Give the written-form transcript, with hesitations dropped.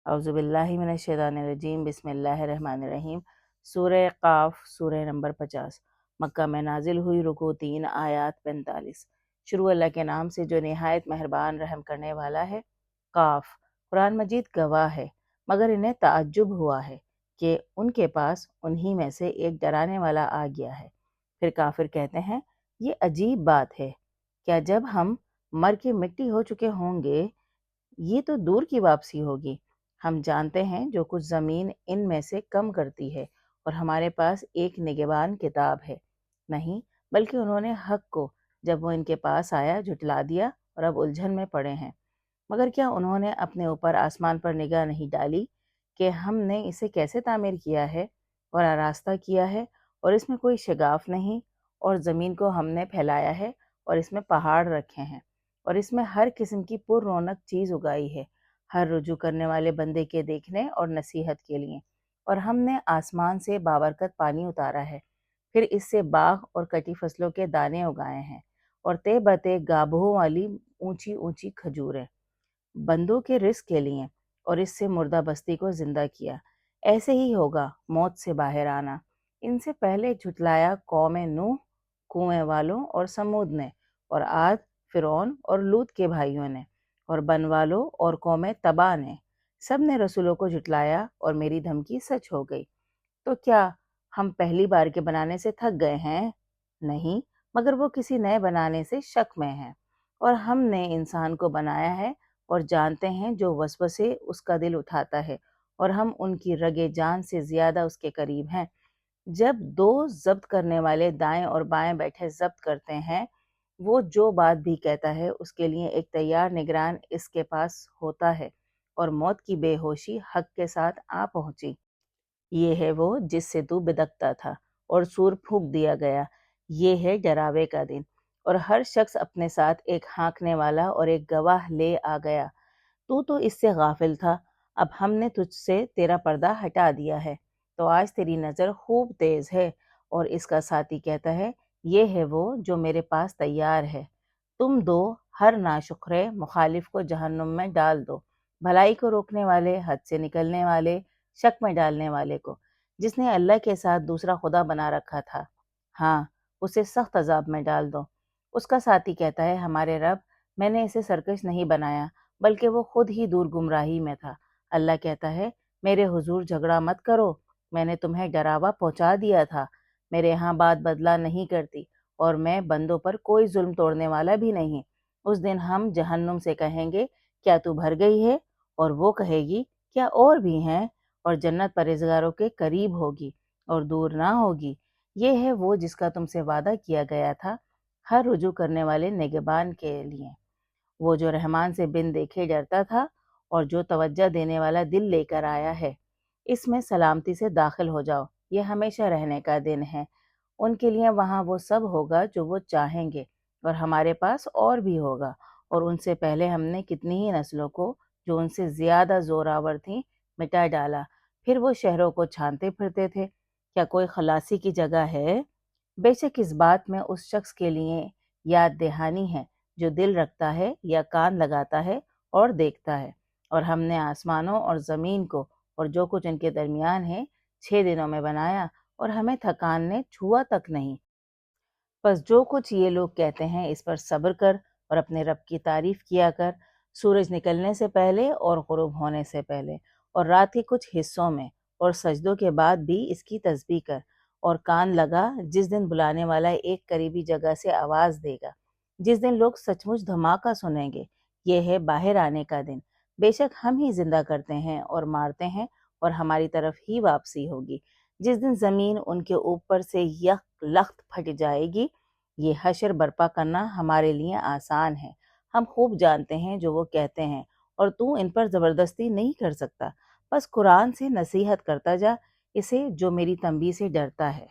اعوذ باللہ من الشیطان الرجیم، بسم اللہ الرحمن الرحیم۔ سورہ قاف، سورہ نمبر 50، مکہ میں نازل ہوئی، رکوع 3، آیات 45۔ شروع اللہ کے نام سے جو نہایت مہربان رحم کرنے والا ہے۔ قاف، قرآن مجید گواہ ہے، مگر انہیں تعجب ہوا ہے کہ ان کے پاس انہی میں سے ایک ڈرانے والا آ گیا ہے۔ پھر کافر کہتے ہیں یہ عجیب بات ہے، کیا جب ہم مر کے مٹی ہو چکے ہوں گے یہ تو دور کی واپسی ہوگی؟ ہم جانتے ہیں جو کچھ زمین ان میں سے کم کرتی ہے، اور ہمارے پاس ایک نگہبان کتاب ہے۔ نہیں، بلکہ انہوں نے حق کو جب وہ ان کے پاس آیا جھٹلا دیا اور اب الجھن میں پڑے ہیں۔ مگر کیا انہوں نے اپنے اوپر آسمان پر نگاہ نہیں ڈالی کہ ہم نے اسے کیسے تعمیر کیا ہے اور آراستہ کیا ہے، اور اس میں کوئی شگاف نہیں، اور زمین کو ہم نے پھیلایا ہے اور اس میں پہاڑ رکھے ہیں، اور اس میں ہر قسم کی پر رونق چیز اگائی ہے، ہر رجوع کرنے والے بندے کے دیکھنے اور نصیحت کے لیے۔ اور ہم نے آسمان سے بابرکت پانی اتارا ہے، پھر اس سے باغ اور کٹی فصلوں کے دانے اگائے ہیں، اور تے بتے گابھوں والی اونچی اونچی کھجوریں بندوں کے رزق کے لیے، اور اس سے مردہ بستی کو زندہ کیا۔ ایسے ہی ہوگا موت سے باہر آنا۔ ان سے پہلے جھٹلایا قوم نوح، کنویں والوں اور سمود نے، اور عاد، فرعون اور لوط کے بھائیوں نے، اور بن والوں اور قوم تبع نے۔ سب نے رسولوں کو جھٹلایا اور میری دھمکی سچ ہو گئی۔ تو کیا ہم پہلی بار کے بنانے سے تھک گئے ہیں؟ نہیں، مگر وہ کسی نئے بنانے سے شک میں ہیں۔ اور ہم نے انسان کو بنایا ہے اور جانتے ہیں جو وسوسے اس کا دل اٹھاتا ہے، اور ہم ان کی رگے جان سے زیادہ اس کے قریب ہیں۔ جب دو ضبط کرنے والے دائیں اور بائیں بیٹھے ضبط کرتے ہیں، وہ جو بات بھی کہتا ہے اس کے لیے ایک تیار نگران اس کے پاس ہوتا ہے، اور موت کی بے ہوشی حق کے ساتھ آ پہنچی۔ یہ ہے وہ جس سے تو بدکتا تھا اور سور پھونک دیا گیا۔ یہ ہے ڈراوے کا دن، اور ہر شخص اپنے ساتھ ایک ہانکنے والا اور ایک گواہ لے آ گیا۔ تو اس سے غافل تھا، اب ہم نے تجھ سے تیرا پردہ ہٹا دیا ہے، تو آج تیری نظر خوب تیز ہے۔ اور اس کا ساتھی کہتا ہے یہ ہے وہ جو میرے پاس تیار ہے۔ تم دو ہر ناشکرے مخالف کو جہنم میں ڈال دو، بھلائی کو روکنے والے، حد سے نکلنے والے، شک میں ڈالنے والے کو، جس نے اللہ کے ساتھ دوسرا خدا بنا رکھا تھا، ہاں اسے سخت عذاب میں ڈال دو۔ اس کا ساتھی کہتا ہے ہمارے رب، میں نے اسے سرکش نہیں بنایا، بلکہ وہ خود ہی دور گمراہی میں تھا۔ اللہ کہتا ہے میرے حضور جھگڑا مت کرو، میں نے تمہیں ڈراوا پہنچا دیا تھا۔ میرے ہاں بات بدلہ نہیں کرتی، اور میں بندوں پر کوئی ظلم توڑنے والا بھی نہیں۔ اس دن ہم جہنم سے کہیں گے کیا تو بھر گئی ہے، اور وہ کہے گی کیا اور بھی ہیں، اور جنت پرہیزگاروں کے قریب ہوگی اور دور نہ ہوگی۔ یہ ہے وہ جس کا تم سے وعدہ کیا گیا تھا، ہر رجوع کرنے والے نگہبان کے لیے، وہ جو رحمان سے بن دیکھے ڈرتا تھا، اور جو توجہ دینے والا دل لے کر آیا ہے۔ اس میں سلامتی سے داخل ہو جاؤ، یہ ہمیشہ رہنے کا دن ہے۔ ان کے لیے وہاں وہ سب ہوگا جو وہ چاہیں گے، اور ہمارے پاس اور بھی ہوگا۔ اور ان سے پہلے ہم نے کتنی ہی نسلوں کو جو ان سے زیادہ زوراور تھیں مٹا ڈالا، پھر وہ شہروں کو چھانتے پھرتے تھے۔ کیا کوئی خلاصی کی جگہ ہے؟ بے شک اس بات میں اس شخص کے لیے یاد دہانی ہے جو دل رکھتا ہے یا کان لگاتا ہے اور دیکھتا ہے۔ اور ہم نے آسمانوں اور زمین کو اور جو کچھ ان کے درمیان ہے 6 دنوں میں بنایا، اور ہمیں تھکان نے چھوا تک نہیں۔ پس جو کچھ یہ لوگ کہتے ہیں اس پر صبر کر اور اپنے رب کی تعریف کیا کر، سورج نکلنے سے پہلے اور غروب ہونے سے پہلے، اور رات کے کچھ حصوں میں، اور سجدوں کے بعد بھی اس کی تسبیح کر، اور کان لگا جس دن بلانے والا ایک قریبی جگہ سے آواز دے گا، جس دن لوگ سچ مچ دھماکہ سنیں گے۔ یہ ہے باہر آنے کا دن۔ بے شک ہم ہی زندہ کرتے ہیں اور مارتے ہیں، اور ہماری طرف ہی واپسی ہوگی۔ جس دن زمین ان کے اوپر سے یک لخت پھٹ جائے گی، یہ حشر برپا کرنا ہمارے لیے آسان ہے۔ ہم خوب جانتے ہیں جو وہ کہتے ہیں، اور تو ان پر زبردستی نہیں کر سکتا۔ بس قرآن سے نصیحت کرتا جا اسے جو میری تنبیہ سے ڈرتا ہے۔